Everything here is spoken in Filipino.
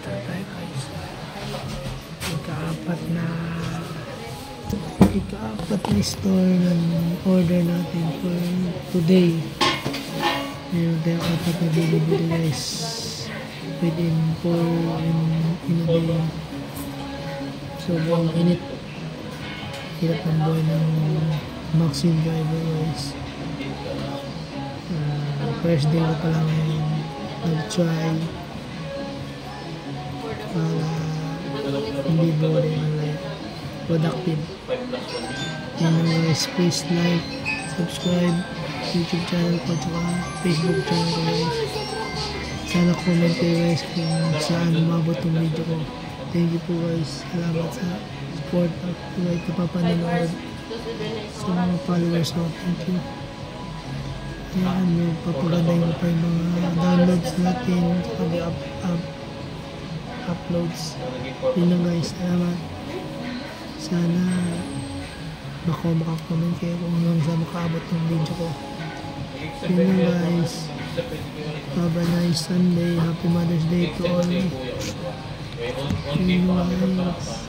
Ito tayo guys. Ika-apat na store ng order natin for today. Meron tayong apat na bibili guys. Within 4 in a day. So buong init. Hirap ng buhay ng vaccine driver guys. First day ko pa lang nag-try para hindi boring and like productive. And guys, please like, subscribe YouTube channel ko at Facebook channel ko guys. Sana comment kayo guys kung saan umabot yung video ko. Thank you po guys. Salamat sa support at like kapapanood sa mga followers ko. Thank you. Ayan, yung papagandahin ko pa yung mga downloads natin sa uploads. Yun lang guys, salamat. Sana makakomment kayo kung hanggang sa makaabot ng video ko. Yun lang guys. Have a nice Sunday. Happy Mother's Day to all. Yun lang guys.